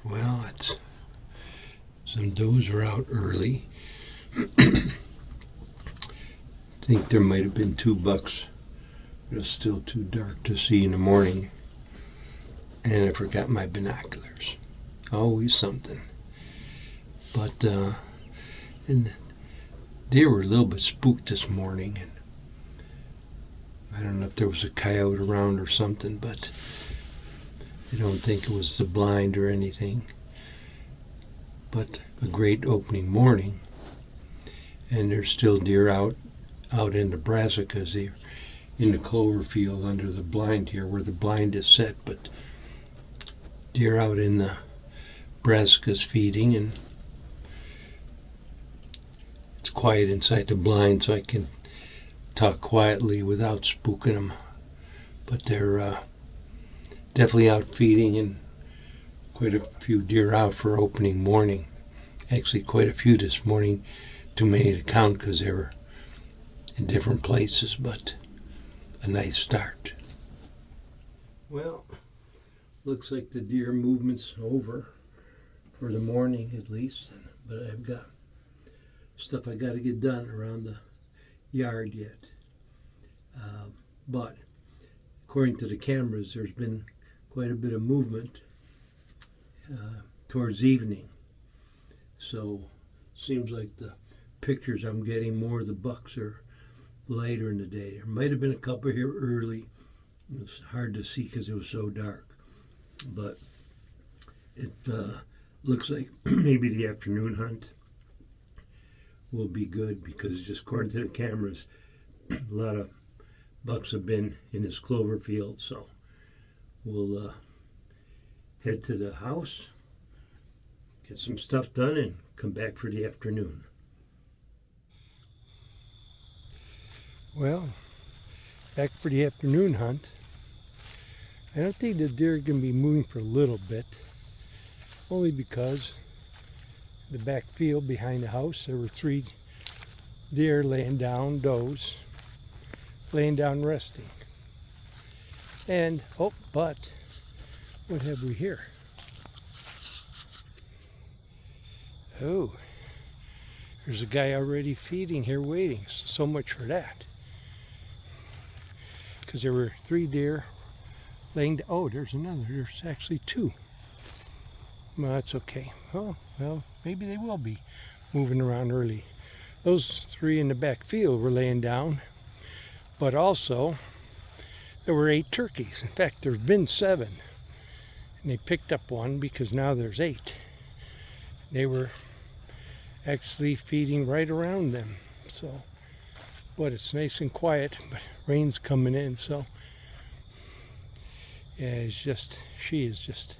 Well, some does are out early. Think there might have been 2 bucks, but it's still too dark to see in the morning. And I forgot my binoculars. Always something. But and they were a little bit spooked this morning, and I don't know if there was a coyote around or something, but I don't think it was the blind or anything. But a great opening morning, and there's still deer out in the brassicas. They're in the clover field under the blind here, where the blind is set, but deer out in the brassicas feeding, and it's quiet inside the blind, so I can talk quietly without spooking them. But they're definitely out feeding, and quite a few deer out for opening morning. Actually, quite a few this morning. Too many to count because they were in different places, but a nice start. Well, looks like the deer movement's over for the morning at least, but I've got stuff I got to get done around the yard yet. But according to the cameras, there's been quite a bit of movement towards evening. So seems like the pictures I'm getting, more of the bucks are later in the day. There might have been a couple here early. It was hard to see because it was so dark. But it looks like maybe the afternoon hunt will be good, because just according to the cameras, a lot of bucks have been in this clover field. So we'll head to the house, get some stuff done, and come back for the afternoon. Well, back for the afternoon hunt. I don't think the deer are going to be moving for a little bit, only because the back field behind the house, there were 3 deer laying down, does, laying down resting. And, but what have we here? Oh, there's a guy already feeding here waiting. So much for that. Because there were 3 deer laying down. Oh, there's another. There's actually 2. Well, that's okay. Oh, well, maybe they will be moving around early. Those 3 in the back field were laying down. But also, there were 8 turkeys. In fact, there's been 7. And they picked up 1 because now there's 8. They were actually feeding right around them. So, but it's nice and quiet, but rain's coming in, so yeah, she is just,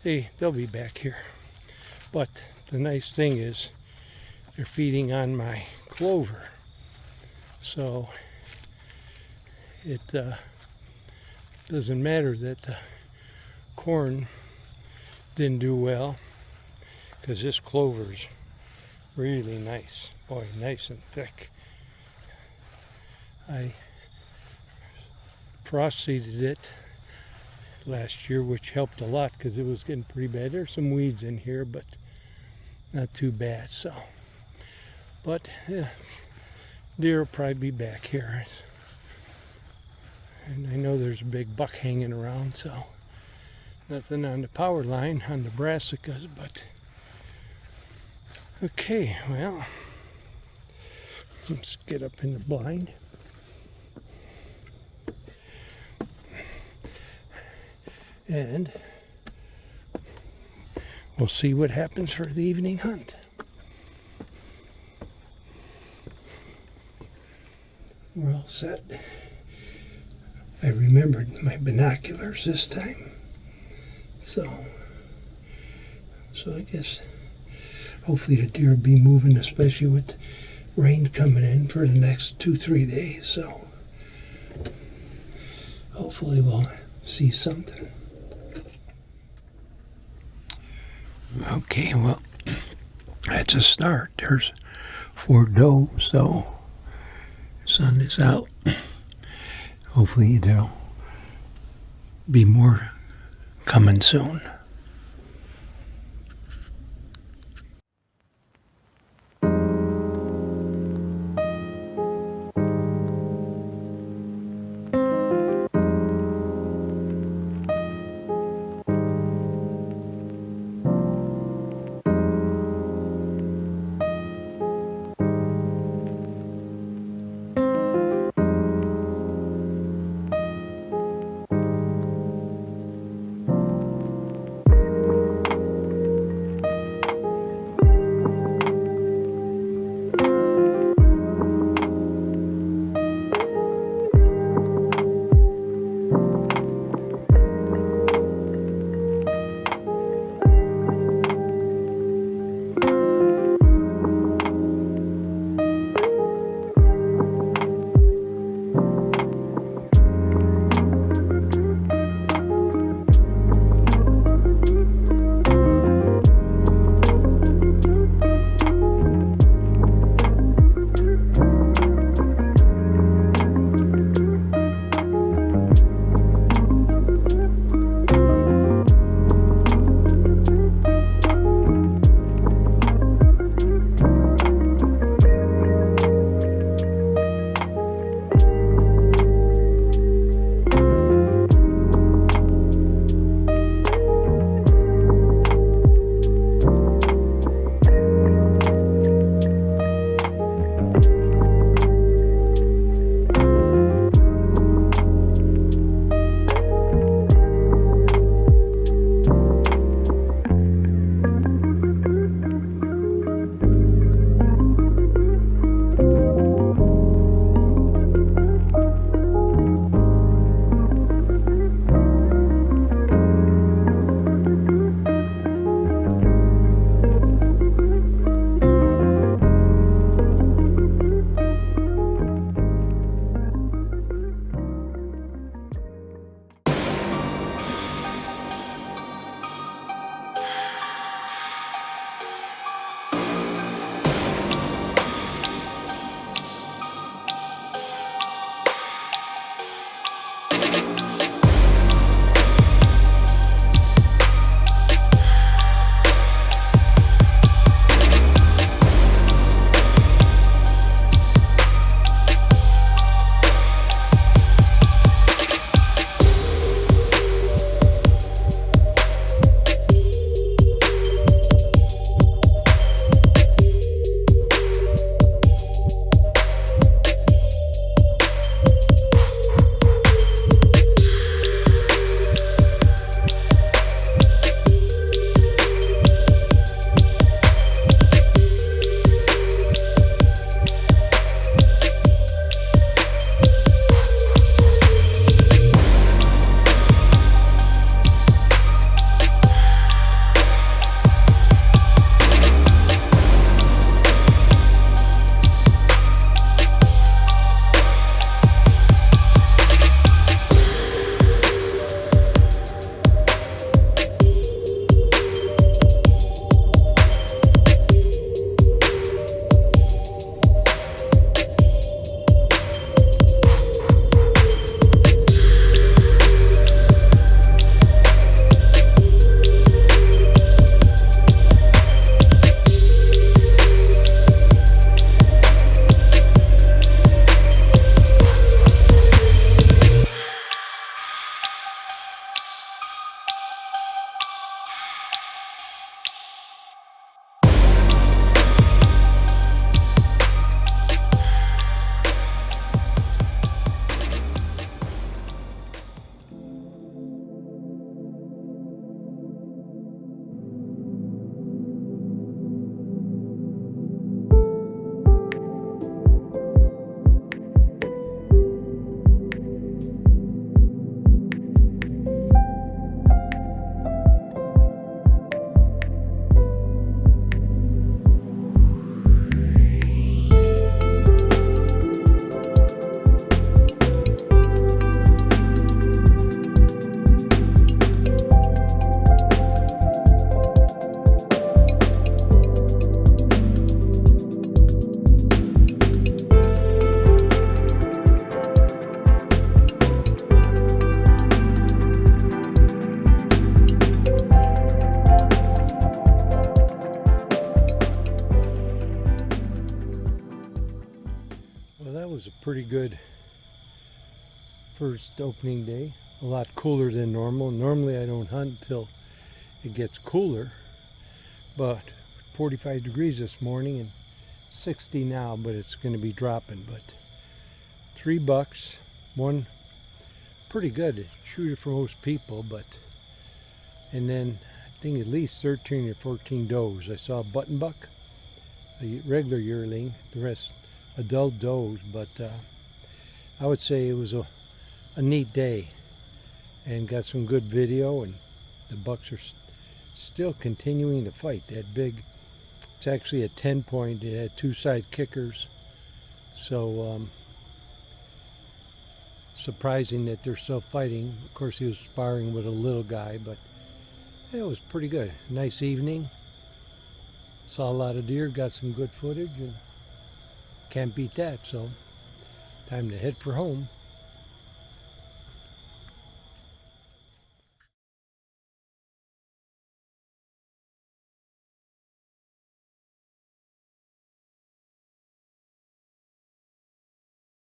they'll be back here. But the nice thing is they're feeding on my clover, so it doesn't matter that the corn didn't do well, because this clover's really nice. Boy, nice and thick. I frost seeded it last year, which helped a lot because it was getting pretty bad. There's some weeds in here, but not too bad. So, but yeah, deer will probably be back here. And I know there's a big buck hanging around, so nothing on the power line on the brassicas, but okay, well, let's get up in the blind. And we'll see what happens for the evening hunt. We're all set. I remembered my binoculars this time. So I guess hopefully the deer will be moving, especially with rain coming in for the next 2-3 days. So hopefully we'll see something. Okay, well, that's a start. There's 4 doe, so the sun is out. Hopefully there'll be more coming soon. was a pretty good first opening day. A lot cooler than normal. Normally I don't hunt until it gets cooler, but 45 degrees this morning and 60 now, but it's going to be dropping. But 3 bucks, one pretty good shooter for most people, but and then I think at least 13 or 14 does. I saw a button buck, a regular yearling, the rest adult does, but I would say it was a neat day and got some good video, and the bucks are still continuing to fight. That big, it's actually a 10 point, it had 2 side kickers, so surprising that they're still fighting. Of course he was sparring with a little guy, but it was pretty good. Nice evening, saw a lot of deer, got some good footage, and can't beat that. So time to head for home.